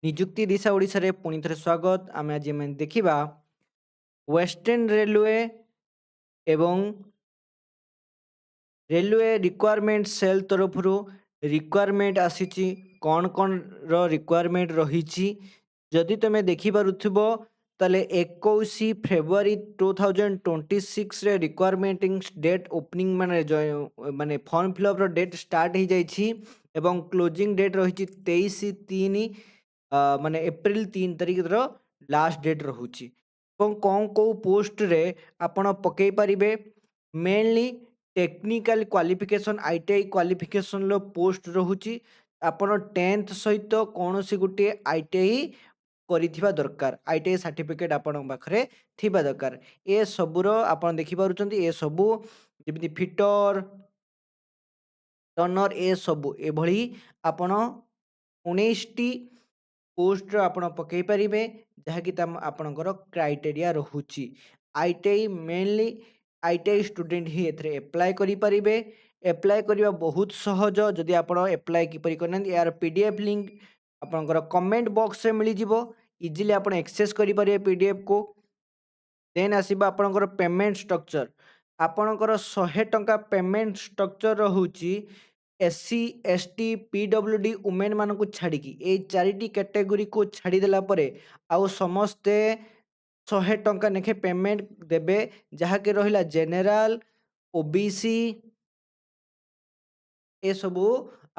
ନିଯୁକ୍ତି ଦିଶା ଓଡ଼ିଶାରେ ପୁଣି ଥରେ ସ୍ୱାଗତ। ଆମେ ଦେଖିବା ୱେଷ୍ଟର୍ଣ୍ଣ ରେଲୱେ ଏବଂ ରେଲୱେ ରିକ୍ୱାରମେଣ୍ଟ ସେଲ୍ ତରଫରୁ ରିକ୍ୱାରମେଣ୍ଟ ଆସିଛି। କ'ଣ ରିକ୍ୱାରମେଣ୍ଟ ରହିଛି ଯଦି ତୁମେ ଦେଖିପାରୁଥିବ ତାହେଲେ 21 ଫେବୃଆରୀ 2026ରେ ରିକ୍ୱାରମେଣ୍ଟ ଡେଟ୍ ଓପନିଂ ମାନେ ଫର୍ମ ଫିଲ୍ଅପ୍ର ଡେଟ୍ ଷ୍ଟାର୍ଟ ହେଇଯାଇଛି ଏବଂ କ୍ଲୋଜିଂ ଡେଟ୍ ରହିଛି 23/3 ମାନେ ଏପ୍ରିଲ 3 ତାରିଖର ଲାଷ୍ଟ ଡେଟ୍ ରହୁଛି। ଏବଂ କେଉଁ ପୋଷ୍ଟରେ ଆପଣ ପକାଇ ପାରିବେ, ମେନଲି ଟେକ୍ନିକାଲ କ୍ୱାଲିଫିକେସନ୍ ITI କ୍ୱାଲିଫିକେସନ୍ର ପୋଷ୍ଟ ରହୁଛି। ଆପଣ 10th ସହିତ କୌଣସି ଗୋଟିଏ ITI କରିଥିବା ଦରକାର, ITI ସାର୍ଟିଫିକେଟ୍ ଆପଣଙ୍କ ପାଖରେ ଥିବା ଦରକାର। ଏସବୁର ଆପଣ ଦେଖିପାରୁଛନ୍ତି, ଏସବୁ ଯେମିତି ଫିଟର, ଟର୍ଣ୍ଣର, ଏସବୁ ଏଭଳି ଆପଣ 19ଟି ପୋଷ୍ଟର ଆପଣ ପକାଇ ପାରିବେ, ଯାହାକି ଆପଣଙ୍କର କ୍ରାଇଟେରିଆ ରହୁଛି। ITI ମେନଲି ITI ଷ୍ଟୁଡେଣ୍ଟ ହିଁ ଏଥିରେ ଆପ୍ଲାଏ କରିପାରିବେ। ଆପ୍ଲାଏ କରିବା ବହୁତ ସହଜ। ଯଦି ଆପଣ ଆପ୍ଲାଏ କିପରି କରିନାହାନ୍ତି, ଏହାର PDF ଲିଙ୍କ୍ ଆପଣଙ୍କର କମେଣ୍ଟ ବକ୍ସରେ ମିଳିଯିବ। ଇଜିଲି ଆପଣ ଆକ୍ସେସ୍ କରିପାରିବେ PDFକୁ। ଦେନ୍ ଆସିବ ଆପଣଙ୍କର ପେମେଣ୍ଟ ଷ୍ଟ୍ରକ୍ଚର। ଆପଣଙ୍କର 100 ଟଙ୍କା ପେମେଣ୍ଟ ଷ୍ଟ୍ରକ୍ଚର ରହୁଛି। SC ST PWD ଓମେନ୍ ମାନଙ୍କୁ ଛାଡ଼ିକି ଏଇ 4ଟି କ୍ୟାଟେଗୋରୀକୁ ଛାଡ଼ିଦେଲା ପରେ ଆଉ ସମସ୍ତେ 100 ଟଙ୍କା ଲେଖେ ପେମେଣ୍ଟ ଦେବେ। ଯାହାକି ରହିଲା ଜେନେରାଲ, OBC, ଏସବୁ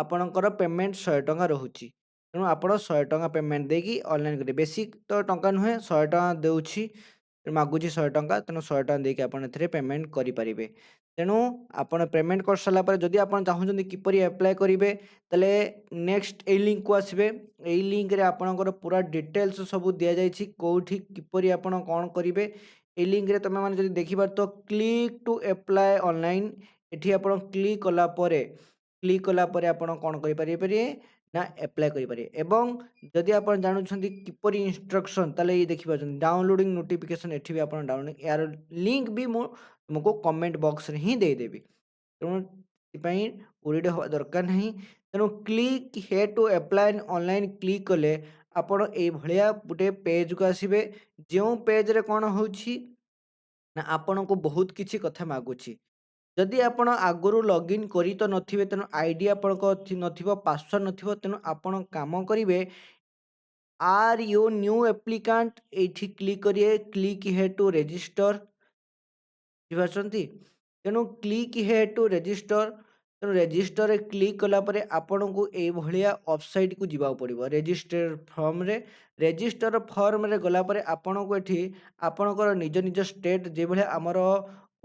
ଆପଣଙ୍କର ପେମେଣ୍ଟ 100 ଟଙ୍କା ରହୁଛି। ତେଣୁ ଆପଣ 100 ଟଙ୍କା ପେମେଣ୍ଟ ଦେଇକି ଅନଲାଇନ୍ କରିବେ। ବେଶୀ ତ ଟଙ୍କା ନୁହେଁ, 100 ଟଙ୍କା ଦେଉଛି, ମାଗୁଛି 100 ଟଙ୍କା, ତେଣୁ 100 ଟଙ୍କା ଦେଇକି ଆପଣ ଏଥିରେ ପେମେଣ୍ଟ କରିପାରିବେ। ତେଣୁ ଆପଣ ପେମେଣ୍ଟ କରିସାରିଲା ପରେ ଯଦି ଆପଣ ଚାହୁଁଛନ୍ତି କିପରି ଆପ୍ଲାଏ କରିବେ, ତାହେଲେ ନେକ୍ସଟ ଏଇ ଲିଙ୍କକୁ ଆସିବେ। ଏଇ ଲିଙ୍କରେ ଆପଣଙ୍କର ପୁରା ଡିଟେଲ୍ସ ସବୁ ଦିଆଯାଇଛି, କେଉଁଠି କିପରି ଆପଣ କ'ଣ କରିବେ। ଏଇ ଲିଙ୍କରେ ତୁମେମାନେ ଯଦି ଦେଖିପାରୁଥିବ କ୍ଲିକ୍ ଟୁ ଆପ୍ଲାଏ ଅନଲାଇନ୍, ଏଠି ଆପଣ କ୍ଲିକ୍ କଲା ପରେ ଆପଣ କ'ଣ କରିପାରିବେ ନା ଆପ୍ଲାଏ କରିପାରିବେ। ଏବଂ ଯଦି ଆପଣ ଜାଣୁଛନ୍ତି କିପରି ଇନଷ୍ଟ୍ରକ୍ସନ୍, ତାହେଲେ ଏଇ ଦେଖିପାରୁଛନ୍ତି ଡାଉନଲୋଡ଼ିଂ ନୋଟିଫିକେସନ୍, ଏଠି ବି ଆପଣ ଡାଉନଲୋଡ଼ିଂ, ଏହାର ଲିଙ୍କ୍ ବି ମୁଁ ତୁମକୁ କମେଣ୍ଟ ବକ୍ସରେ ହିଁ ଦେଇଦେବି। ତେଣୁ ସେଥିପାଇଁ ୱରିଡ୍ ହେବା ଦରକାର ନାହିଁ। ତେଣୁ click here to apply online click କଲେ ଆପଣ ଏଇଭଳିଆ ଗୋଟେ ପେଜ୍କୁ ଆସିବେ। ଯେଉଁ ପେଜ୍ରେ କ'ଣ ହେଉଛି ନା ଆପଣଙ୍କୁ ବହୁତ କିଛି କଥା ମାଗୁଛି। ଯଦି ଆପଣ ଆଗରୁ ଲଗ୍ଇନ୍ କରି ତ ନଥିବେ, ତେଣୁ ID ଆପଣଙ୍କ ନଥିବ, ପାସୱାର୍ଡ଼ ନଥିବ, ତେଣୁ ଆପଣ କାମ କରିବେ ଆର୍ ୟୁ ନ୍ୟୁ ଆପ୍ଲିକାଣ୍ଟ, ଏଇଠି କ୍ଲିକ୍ କରିବେ। କ୍ଲିକ୍ ହିୟର୍ ଟୁ ରେଜିଷ୍ଟର, ବୁଝିପାରୁଛନ୍ତି। ତେଣୁ କ୍ଲିକ୍ ହିୟର୍ ଟୁ ରେଜିଷ୍ଟର, ତେଣୁ ରେଜିଷ୍ଟରରେ କ୍ଲିକ୍ କଲା ପରେ ଆପଣଙ୍କୁ ଏଇଭଳିଆ ୱେବସାଇଟ୍କୁ ଯିବାକୁ ପଡ଼ିବ। ରେଜିଷ୍ଟର ଫର୍ମରେ ଗଲା ପରେ ଆପଣଙ୍କୁ ଏଠି ଆପଣଙ୍କର ନିଜ ନିଜ ଷ୍ଟେଟ୍, ଯେଭଳିଆ ଆମର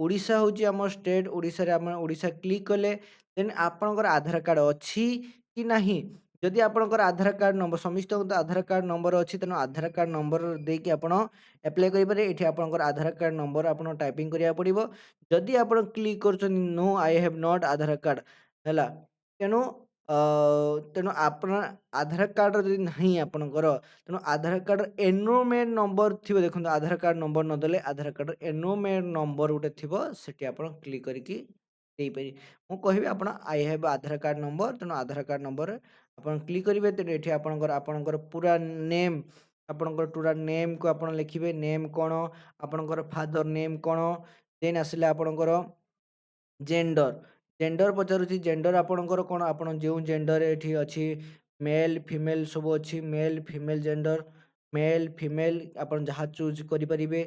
ଓଡ଼ିଶା ହେଉଛି ଆମ ଷ୍ଟେଟ୍, ଓଡ଼ିଶାରେ ଆମେ ଓଡ଼ିଶା କ୍ଲିକ୍ କଲେ ଦେନ୍ ଆପଣଙ୍କର ଆଧାର କାର୍ଡ଼ ଅଛି କି ନାହିଁ। ଯଦି ଆପଣଙ୍କର ଆଧାର କାର୍ଡ଼ ନମ୍ବର, ସମସ୍ତଙ୍କ ତ ଆଧାର କାର୍ଡ଼ ନମ୍ବର ଅଛି, ତେଣୁ ଆଧାର କାର୍ଡ଼ ନମ୍ବର ଦେଇକି ଆପଣ ଆପ୍ଲାଏ କରିପାରିବେ। ଏଠି ଆପଣଙ୍କର ଆଧାର କାର୍ଡ଼ ନମ୍ବର ଆପଣ ଟାଇପିଂ କରିବାକୁ ପଡ଼ିବ। ଯଦି ଆପଣ କ୍ଲିକ୍ କରୁଛନ୍ତି no I have not Aadhaar card ହେଲା, ତେଣୁ ଆପଣ ଆଧାର କାର୍ଡ଼ର ଯଦି ନାହିଁ ଆପଣଙ୍କର, ତେଣୁ ଆଧାର କାର୍ଡ଼ର ଏନରୋଲମେଣ୍ଟ ନମ୍ବର ଥିବ, ଦେଖନ୍ତୁ ଆଧାର କାର୍ଡ଼ ନମ୍ବର ନଦେଲେ ଆଧାର କାର୍ଡ଼ର ଏନରୋଲମେଣ୍ଟ ନମ୍ବର ଗୋଟେ ଥିବ, ସେଠି ଆପଣ କ୍ଲିକ୍ କରିକି ଦେଇପାରିବେ। ମୁଁ କହିବି ଆପଣ I have Aadhaar card number, ତେଣୁ ଆଧାର କାର୍ଡ଼ ନମ୍ବରରେ ଆପଣ କ୍ଲିକ୍ କରିବେ। ତେଣୁ ଏଠି ଆପଣଙ୍କର ପୁରା ନେମ୍, ଆପଣଙ୍କର ପୁରା ନେମ୍କୁ ଆପଣ ଲେଖିବେ। ନେମ୍ କ'ଣ, ଆପଣଙ୍କର ଫାଦର ନେମ୍ କ'ଣ, ଦେନ୍ ଆସିଲା ଆପଣଙ୍କର ଜେଣ୍ଡର ପଚାରୁଛି। ଜେଣ୍ଡର ଆପଣଙ୍କର କ'ଣ, ଆପଣ ଯେଉଁ ଜେଣ୍ଡର ଏଠି ଅଛି ମେଲ୍ ଫିମେଲ୍ ସବୁ ଅଛି, male female gender, male female ଆପଣ ଯାହା ଚୁଜ୍ କରିପାରିବେ।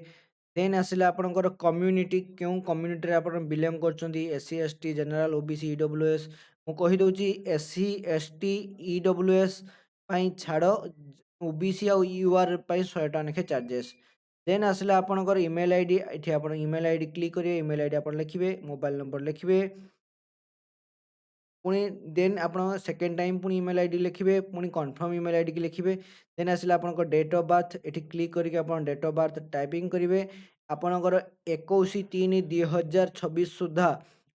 ଦେନ୍ ଆସିଲା ଆପଣଙ୍କର କମ୍ୟୁନିଟି, କେଉଁ କମ୍ୟୁନିଟିରେ ଆପଣ ବିଲଙ୍ଗ କରୁଛନ୍ତି, SC ST general, OBC EWS। ମୁଁ କହିଦେଉଛି SC ST EWS ପାଇଁ ଛାଡ଼, OBC ଆଉ UR ପାଇଁ 100 ଟଙ୍କା ଲେଖେ ଚାର୍ଜେସ୍। ଦେନ୍ ଆସିଲା ଆପଣଙ୍କର ଇମେଲ୍ ID, ଏଠି ଆପଣ ଇମେଲ୍ ID କ୍ଲିକ୍ କରିବେ। ଇମେଲ୍ ID ଆପଣ ଲେଖିବେ, ମୋବାଇଲ୍ ନମ୍ବର ଲେଖିବେ, ପୁଣି ଦେନ୍ ଆପଣ ସେକେଣ୍ଡ ଟାଇମ୍ ପୁଣି ଇମେଲ୍ ID ଲେଖିବେ, ପୁଣି କନଫର୍ମ ଇମେଲ୍ ID କି ଲେଖିବେ। ଦେନ୍ ଆସିଲା ଆପଣଙ୍କ ଡେଟ୍ ଅଫ୍ ବାର୍ଥ, ଏଠି କ୍ଲିକ୍ କରିକି ଆପଣ ଡେଟ୍ ଅଫ୍ ବାର୍ଥ ଟାଇପିଂ କରିବେ। ଆପଣଙ୍କର 21/3/2026 ସୁଦ୍ଧା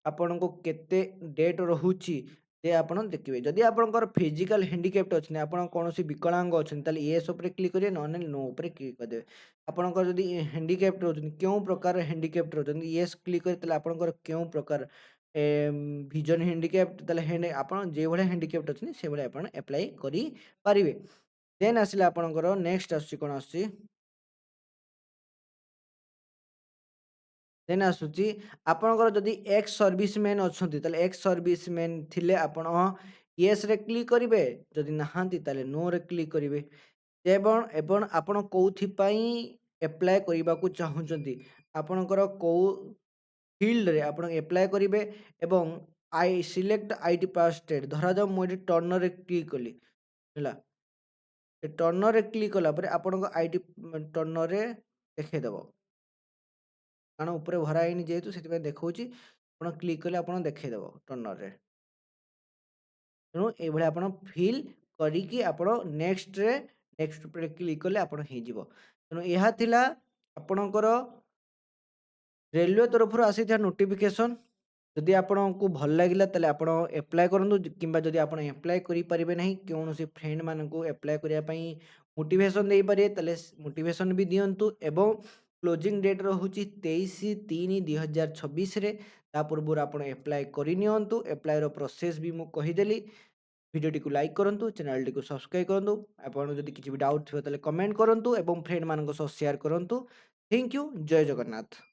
ଆପଣଙ୍କୁ କେତେ ଡେଟ୍ ରହୁଛି ସେ ଆପଣ ଦେଖିବେ। ଯଦି ଆପଣଙ୍କର ଫିଜିକାଲ୍ ହ୍ୟାଣ୍ଡିକ୍ୟାପ୍ଟ ଅଛନ୍ତି, ଆପଣ କୌଣସି ବିକଳାଙ୍ଗ ଅଛନ୍ତି, ତାହେଲେ ୟେସ୍ ଉପରେ କ୍ଲିକ୍ କରିବେ, ନହେଲେ ନୋ ଉପରେ କ୍ଲିକ୍ କରିଦେବେ। ଆପଣଙ୍କର ଯଦି ହ୍ୟାଣ୍ଡିକ୍ୟାପ୍ଟ ରହୁଛନ୍ତି, କେଉଁ ପ୍ରକାର ହ୍ୟାଣ୍ଡିକ୍ୟାପ୍ଟ ରହୁଛନ୍ତି, ୟେସ୍ କ୍ଲିକ୍ କରିବେ, ତାହେଲେ ଆପଣଙ୍କର କେଉଁ ପ୍ରକାର ଭିଜନ୍ ହ୍ୟାଣ୍ଡିକ୍ୟାପ୍ଟ, ତାହେଲେ ଆପଣ ଯେଉଁଭଳିଆ ହ୍ୟାଣ୍ଡିକ୍ୟାପ୍ଟ ଅଛନ୍ତି ସେଇଭଳିଆ ଆପଣ ଆପ୍ଲାଏ କରିପାରିବେ। ଦେନ୍ ଆସିଲେ ଆପଣଙ୍କର ନେକ୍ସଟ ଆସୁଛି କ'ଣ ଆସୁଛି, ଦେନ୍ ଆସୁଛି ଆପଣଙ୍କର ଯଦି ଏକ୍ସ ସର୍ଭିସମ୍ୟାନ୍ ଅଛନ୍ତି ତାହେଲେ ଏକ୍ସ ସର୍ଭିସମ୍ୟାନ୍ ଥିଲେ ଆପଣ ୟେସ୍ରେ କ୍ଲିକ୍ କରିବେ, ଯଦି ନାହାନ୍ତି ତାହେଲେ ନୋରେ କ୍ଲିକ୍ କରିବେ। ଏବଂ ଏବଂ ଆପଣ କେଉଁଥିପାଇଁ ଆପ୍ଲାଏ କରିବାକୁ ଚାହୁଁଛନ୍ତି, ଆପଣଙ୍କର କେଉଁ ଫିଲ୍ଡରେ ଆପଣ ଆପ୍ଲାଏ କରିବେ ଏବଂ select I T pass state, ଧରାଯାଉ ମୁଁ ଏଠି ଟର୍ଣ୍ଣରରେ କ୍ଲିକ୍ କଲି ହେଲା, ସେ ଟର୍ଣ୍ଣରରେ କ୍ଲିକ୍ କଲା ପରେ ଆପଣଙ୍କ ଆଇ ଟି ଟର୍ଣ୍ଣରରେ ଦେଖେଇଦେବ, କାରଣ ଉପରେ ଭରା ହେଇନି ଯେହେତୁ ସେଥିପାଇଁ ଦେଖାଉଛି, ଆପଣ କ୍ଲିକ୍ କଲେ ଆପଣ ଦେଖେଇଦେବ ଟର୍ଣ୍ଣରରେ। ତେଣୁ ଏଇଭଳି ଆପଣ ଫିଲ୍ କରିକି ଆପଣ ନେକ୍ସଟ ଉପରେ କ୍ଲିକ୍ କଲେ ଆପଣ ହେଇଯିବ। ତେଣୁ ଏହା ଥିଲା ଆପଣଙ୍କର ରେଲୱେ ତରଫରୁ ଆସିଥିବା ନୋଟିଫିକେସନ୍। ଯଦି ଆପଣଙ୍କୁ ଭଲ ଲାଗିଲା ତାହେଲେ ଆପଣ ଆପ୍ଲାଏ କରନ୍ତୁ, କିମ୍ବା ଯଦି ଆପଣ ଆପ୍ଲାଏ କରିପାରିବେ ନାହିଁ, କୌଣସି ଫ୍ରେଣ୍ଡମାନଙ୍କୁ ଆପ୍ଲାଏ କରିବା ପାଇଁ ମୋଟିଭେସନ୍ ଦେଇପାରିବେ ତାହେଲେ ମୋଟିଭେସନ୍ ବି ଦିଅନ୍ତୁ। ଏବଂ କ୍ଲୋଜିଂ ଡେଟ୍ ରହୁଛି 23/3/2026ରେ, ତା ପୂର୍ବରୁ ଆପଣ ଆପ୍ଲାଏ କରିନିଅନ୍ତୁ। ଆପ୍ଲାଏର ପ୍ରୋସେସ୍ ବି ମୁଁ କହିଦେଲି। ଭିଡ଼ିଓଟିକୁ ଲାଇକ୍ କରନ୍ତୁ, ଚ୍ୟାନେଲଟିକୁ ସବସ୍କ୍ରାଇବ୍ କରନ୍ତୁ। ଆପଣଙ୍କୁ ଯଦି କିଛି ବି ଡାଉଟ୍ ଥିବ ତାହେଲେ କମେଣ୍ଟ କରନ୍ତୁ ଏବଂ ଫ୍ରେଣ୍ଡମାନଙ୍କ ସହ ସେୟାର କରନ୍ତୁ। Thank you. ଜୟ ଜଗନ୍ନାଥ।